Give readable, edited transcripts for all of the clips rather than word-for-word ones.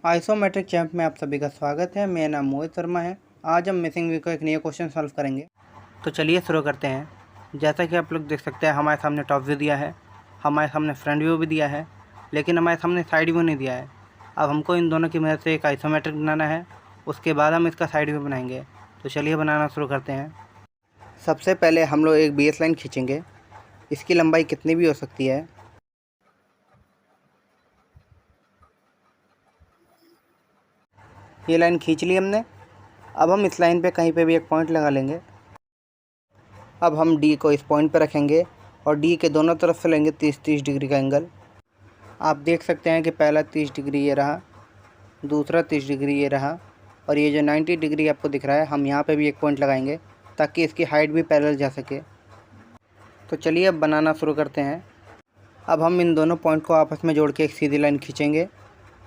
Isometric champ में आप सभी का स्वागत है। मेरा नाम मोहित शर्मा है। आज हम मिसिंग व्यू का एक नया क्वेश्चन सॉल्व करेंगे। तो चलिए शुरू करते हैं। जैसा कि आप लोग देख सकते हैं, हमारे सामने टॉप व्यू दिया है, हमारे सामने फ्रंट व्यू भी दिया है, लेकिन हमारे सामने साइड व्यू नहीं दिया है। अब हमको इन दोनों की मदद से एक आइसोमेट्रिक बनाना है, उसके बाद हम इसका साइड व्यू बनाएंगे। तो चलिए बनाना शुरू करते हैं। सबसे पहले हम लोग एक बेस लाइन खींचेंगे। इसकी लंबाई कितनी भी हो सकती है। ये लाइन खींच ली हमने। अब हम इस लाइन पे कहीं पे भी एक पॉइंट लगा लेंगे। अब हम डी को इस पॉइंट पर रखेंगे और डी के दोनों तरफ से लेंगे 30-30 डिग्री का एंगल। आप देख सकते हैं कि पहला 30 डिग्री ये रहा, दूसरा 30 डिग्री ये रहा, और ये जो 90 डिग्री आपको दिख रहा है, हम यहाँ पे भी एक पॉइंट लगाएंगे ताकि इसकी हाइट भी पैरेलल जा सके। तो चलिए अब बनाना शुरू करते हैं। अब हम इन दोनों पॉइंट को आपस में जोड़ के एक सीधी लाइन खींचेंगे।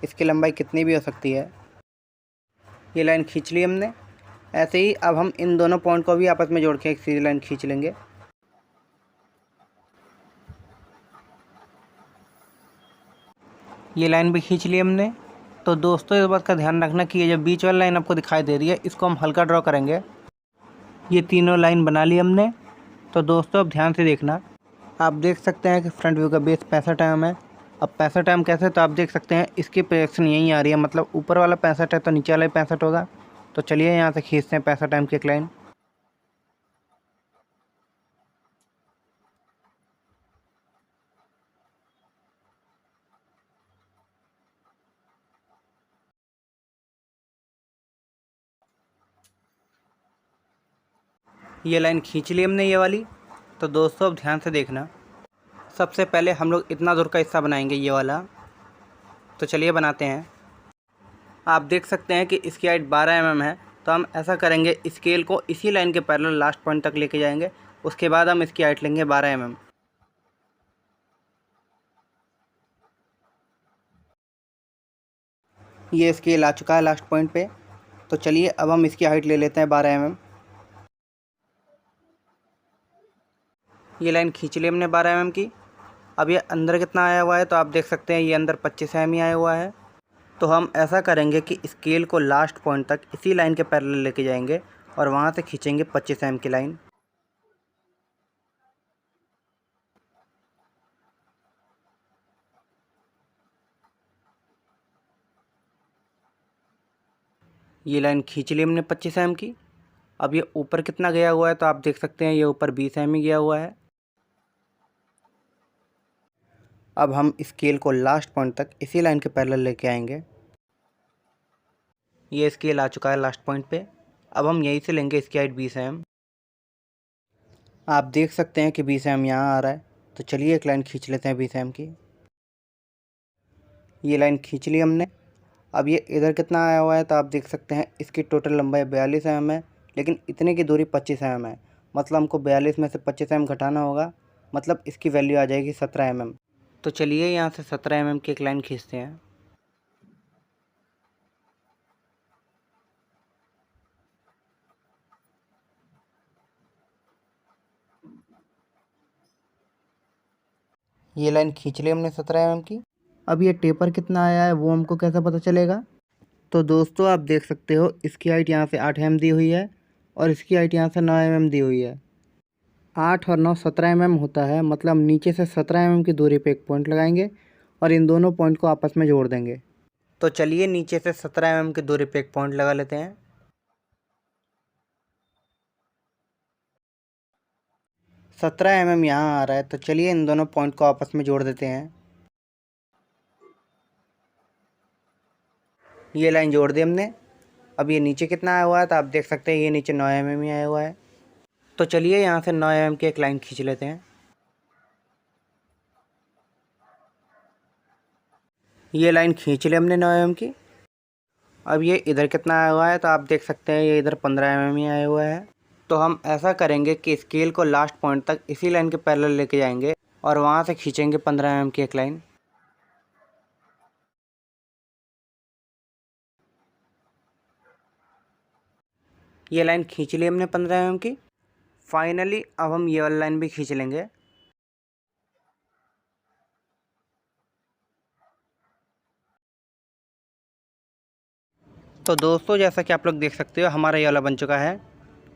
इसकी लंबाई कितनी भी हो सकती है। ये लाइन खींच ली हमने। ऐसे ही अब हम इन दोनों पॉइंट को भी आपस में जोड़ के एक सीधी लाइन खींच लेंगे। ये लाइन भी खींच ली हमने। तो दोस्तों इस बात का ध्यान रखना कि ये जो बीच वाली लाइन आपको दिखाई दे रही है, इसको हम हल्का ड्रॉ करेंगे। ये तीनों लाइन बना ली हमने। तो दोस्तों अब ध्यान से देखना। आप देख सकते हैं कि फ्रंट व्यू का बेस 65 mm है। अब 65 mm कैसे, तो आप देख सकते हैं इसकी प्रोजेक्शन यहीं आ रही है, मतलब ऊपर वाला 65 है तो नीचे वाला 65 होगा। तो चलिए यहाँ से खींचते हैं 65 mm की एक लाइन। ये लाइन खींच ली हमने, ये वाली। तो दोस्तों अब ध्यान से देखना। सबसे पहले हम लोग इतना दूर का हिस्सा बनाएंगे, ये वाला। तो चलिए बनाते हैं। आप देख सकते हैं कि इसकी हाइट 12 mm है। तो हम ऐसा करेंगे, स्केल को इसी लाइन के पैरेलल लास्ट पॉइंट तक लेके जाएंगे। उसके बाद हम इसकी हाइट लेंगे 12 mm। ये स्केल आ चुका है लास्ट पॉइंट पे। तो चलिए अब हम इसकी हाइट ले लेते हैं 12 mm। ये लाइन खींच ली हमने 12 mm की। अब ये अंदर कितना आया हुआ है, तो आप देख सकते हैं ये अंदर 25 mm ही आया हुआ है। तो हम ऐसा करेंगे कि स्केल को लास्ट पॉइंट तक इसी लाइन के पैरेलल लेके जाएंगे और वहाँ से खींचेंगे 25 mm की लाइन। ये लाइन खींच ली हमने 25 mm की। अब ये ऊपर कितना गया हुआ है, तो आप देख सकते हैं ये ऊपर 20 mm ही गया हुआ है। अब हम स्केल को लास्ट पॉइंट तक इसी लाइन के पैरेलल लेके आएंगे। ये स्केल आ चुका है लास्ट पॉइंट पे। अब हम यहीं से लेंगे इसकी हाइट 20 mm। आप देख सकते हैं कि 20 mm यहाँ आ रहा है। तो चलिए एक लाइन खींच लेते हैं 20 mm की। ये लाइन खींच ली हमने। अब ये इधर कितना आया हुआ है, तो आप देख सकते हैं इसकी टोटल लंबाई 42 mm है, लेकिन इतने की दूरी 25 mm है। मतलब हमको 42 में से 25 mm घटाना होगा, मतलब इसकी वैल्यू आ जाएगी 17 mm। तो चलिए यहाँ से 17 mm की एक लाइन खींचते हैं। ये लाइन खींच ली हमने 17 mm की। अब ये टेपर कितना आया है वो हमको कैसे पता चलेगा। तो दोस्तों आप देख सकते हो इसकी हाइट यहाँ से 8 mm दी हुई है और इसकी हाइट यहाँ से 9 mm दी हुई है। 8 और 9 17 mm होता है, मतलब हम नीचे से 17 mm की दूरी पे एक पॉइंट लगाएंगे और इन दोनों पॉइंट को आपस में जोड़ देंगे। तो चलिए नीचे से 17 mm की दूरी पे एक पॉइंट लगा लेते हैं। 17 mm यहाँ आ रहा है, तो चलिए इन दोनों पॉइंट को आपस में जोड़ देते हैं। ये लाइन जोड़ दी हमने। अब ये नीचे कितना आया हुआ है, तो आप देख सकते हैं ये नीचे 9 mm ही आया हुआ है। तो चलिए यहाँ से 9 mm की एक लाइन खींच लेते हैं। ये लाइन खींच ली हमने 9 mm की। अब ये इधर कितना आया हुआ है, तो आप देख सकते हैं ये इधर 15 mm ही आया हुआ है। तो हम ऐसा करेंगे कि स्केल को लास्ट पॉइंट तक इसी लाइन के पैरेलल लेके जाएंगे और वहाँ से खींचेंगे 15 mm की एक लाइन। ये लाइन खींच ली हमने 15 mm की। फाइनली अब हम ये वाली लाइन भी खींच लेंगे। तो दोस्तों जैसा कि आप लोग देख सकते हो हमारा ये वाला बन चुका है।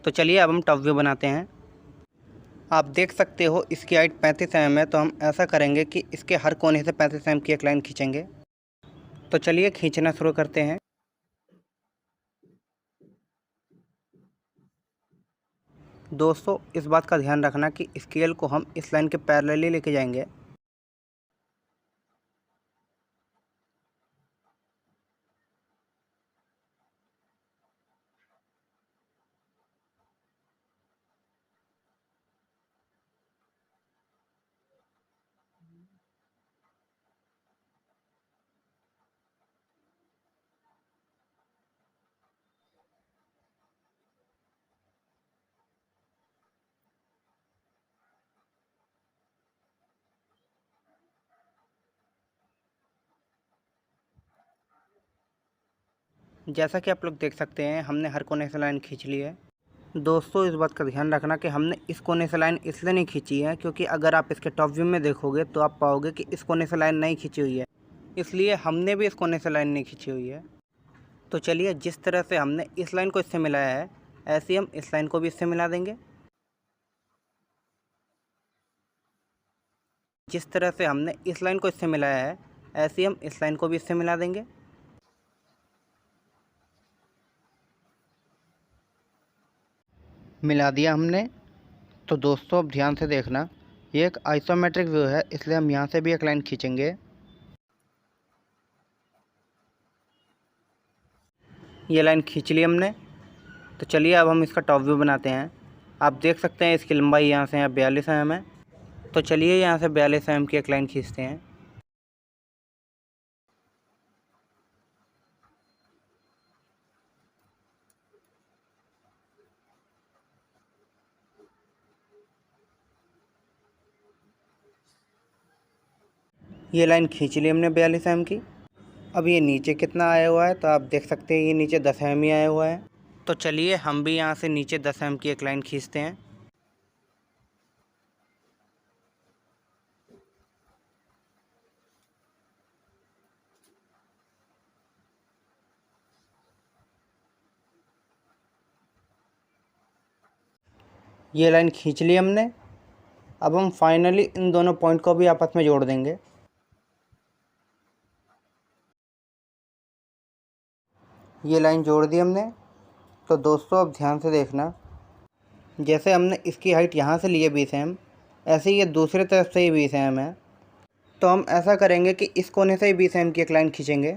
तो चलिए अब हम टॉप व्यू बनाते हैं। आप देख सकते हो इसकी हाइट 35 mm है, तो हम ऐसा करेंगे कि इसके हर कोने से 35 mm की एक लाइन खींचेंगे। तो चलिए खींचना शुरू करते हैं। दोस्तों इस बात का ध्यान रखना कि स्केल को हम इस लाइन के पैरेलली लेके जाएंगे। जैसा कि आप लोग देख सकते हैं हमने हर कोने से लाइन खींच ली है। दोस्तों इस बात का ध्यान रखना कि हमने इस कोने से लाइन इसलिए नहीं खींची है क्योंकि अगर आप इसके टॉप व्यू में देखोगे तो आप पाओगे कि इस कोने से लाइन नहीं खींची हुई है, इसलिए हमने भी इस कोने से लाइन नहीं खींची हुई है। तो चलिए जिस तरह से हमने इस लाइन को इससे मिलाया है ऐसे ही हम इस लाइन को भी इससे मिला देंगे। जिस तरह से हमने इस लाइन को इससे मिलाया है ऐसे ही हम इस लाइन को भी इससे मिला देंगे। मिला दिया हमने। तो दोस्तों अब ध्यान से देखना, ये एक आइसोमेट्रिक व्यू है इसलिए हम यहाँ से भी एक लाइन खींचेंगे। ये लाइन खींच ली हमने। तो चलिए अब हम इसका टॉप व्यू बनाते हैं। आप देख सकते हैं इसकी लंबाई यहाँ से यहाँ 42 mm है। तो चलिए यहाँ से 42 mm की एक लाइन खींचते हैं। ये लाइन खींच ली हमने 42 mm की। अब ये नीचे कितना आया हुआ है तो आप देख सकते हैं ये नीचे 10 mm ही आया हुआ है। तो चलिए हम भी यहाँ से नीचे 10 mm की एक लाइन खींचते हैं। ये लाइन खींच ली हमने। अब हम फाइनली इन दोनों पॉइंट को भी आपस में जोड़ देंगे। ये लाइन जोड़ दी हमने। तो दोस्तों अब ध्यान से देखना, जैसे हमने इसकी हाइट यहाँ से ली है 20 mm, ऐसे ही ये दूसरे तरफ से ही 20 mm है। तो हम ऐसा करेंगे कि इस कोने से ही 20 mm की एक लाइन खींचेंगे।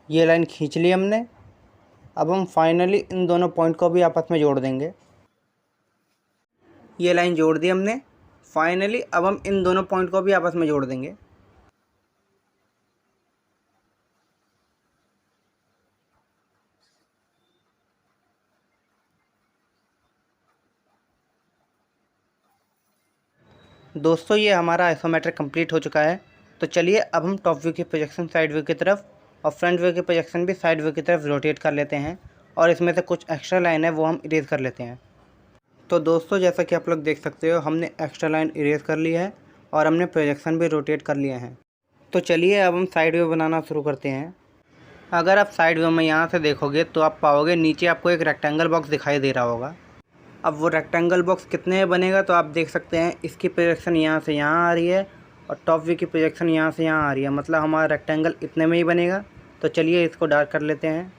ये लाइन खींच ली हमने। अब हम फाइनली इन दोनों पॉइंट को भी आपस में जोड़ देंगे। ये लाइन जोड़ दी हमने। फाइनली अब हम इन दोनों पॉइंट को भी आपस में जोड़ देंगे। दोस्तों ये हमारा आइसोमेट्रिक कंप्लीट हो चुका है। तो चलिए अब हम टॉप व्यू की प्रोजेक्शन साइड व्यू की तरफ और फ्रंट व्यू की प्रोजेक्शन भी साइड व्यू की तरफ रोटेट कर लेते हैं और इसमें से कुछ एक्स्ट्रा लाइन है वो हम इरेज कर लेते हैं। तो दोस्तों जैसा कि आप लोग देख सकते हो हमने एक्स्ट्रा लाइन इरेज कर ली है और हमने प्रोजेक्शन भी रोटेट कर लिए हैं। तो चलिए अब हम साइड व्यू बनाना शुरू करते हैं। अगर आप साइड व्यू में यहाँ से देखोगे तो आप पाओगे नीचे आपको एक रेक्टेंगल बॉक्स दिखाई दे रहा होगा। अब वो रेक्टेंगल बॉक्स कितने में बनेगा तो आप देख सकते हैं इसकी प्रोजेक्शन यहाँ से यहाँ आ रही है और टॉप व्यू की प्रोजेक्शन यहाँ से यहाँ आ रही है, मतलब हमारा रेक्टेंगल इतने में ही बनेगा। तो चलिए इसको डार्क कर लेते हैं।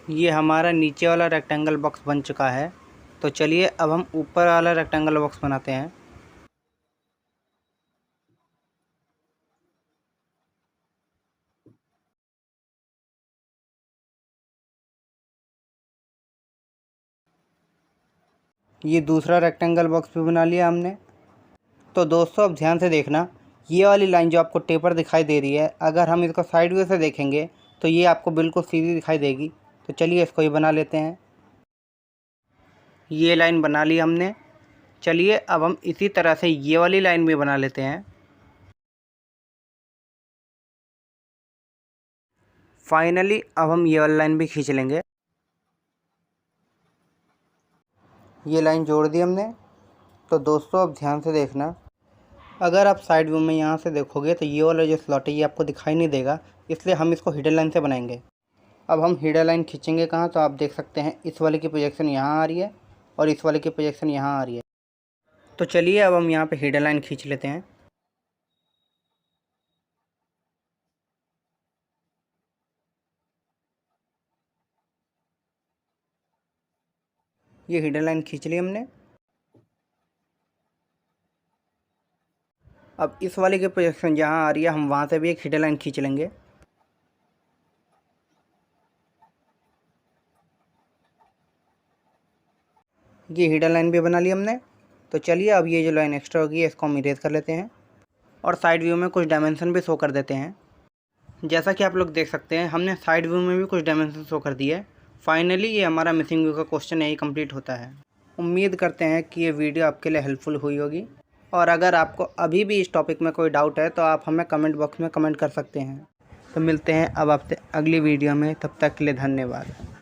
ये हमारा नीचे वाला रेक्टेंगल बॉक्स बन चुका है। तो चलिए अब हम ऊपर वाला रेक्टेंगल बॉक्स बनाते हैं। ये दूसरा रेक्टेंगल बॉक्स भी बना लिया हमने। तो दोस्तों अब ध्यान से देखना, ये वाली लाइन जो आपको टेपर दिखाई दे रही है अगर हम इसको साइड व्यू से देखेंगे तो ये आपको बिल्कुल सीधी दिखाई देगी। तो चलिए इसको ही बना लेते हैं। ये लाइन बना ली हमने। चलिए अब हम इसी तरह से ये वाली लाइन भी बना लेते हैं। फाइनली अब हम ये वाली लाइन भी खींच लेंगे। ये लाइन जोड़ दी हमने। तो दोस्तों अब ध्यान से देखना, अगर आप साइड व्यू में यहाँ से देखोगे तो ये वाला जो स्लॉट है ये आपको दिखाई नहीं देगा, इसलिए हम इसको हिडन लाइन से बनाएंगे। अब हम हिडन लाइन खींचेंगे कहाँ, तो आप देख सकते हैं इस वाले की प्रोजेक्शन यहाँ आ रही है और इस वाले की प्रोजेक्शन यहाँ आ रही है। तो चलिए अब हम यहाँ पे हिडन लाइन खींच लेते हैं। ये हिडन लाइन खींच ली हमने। अब इस वाले की प्रोजेक्शन जहाँ आ रही है हम वहाँ से भी एक हिडन लाइन खींच लेंगे। ये हिडन लाइन भी बना ली हमने। तो चलिए अब ये जो लाइन एक्स्ट्रा होगी इसको हम इरेज कर लेते हैं और साइड व्यू में कुछ डायमेंशन भी शो कर देते हैं। जैसा कि आप लोग देख सकते हैं हमने साइड व्यू में भी कुछ डायमेंशन शो कर दिए। फाइनली ये हमारा मिसिंग व्यू का क्वेश्चन यही कंप्लीट होता है। उम्मीद करते हैं कि ये वीडियो आपके लिए हेल्पफुल हुई होगी, और अगर आपको अभी भी इस टॉपिक में कोई डाउट है तो आप हमें कमेंट बॉक्स में कमेंट कर सकते हैं। तो मिलते हैं अब आपसे अगली वीडियो में, तब तक के लिए धन्यवाद।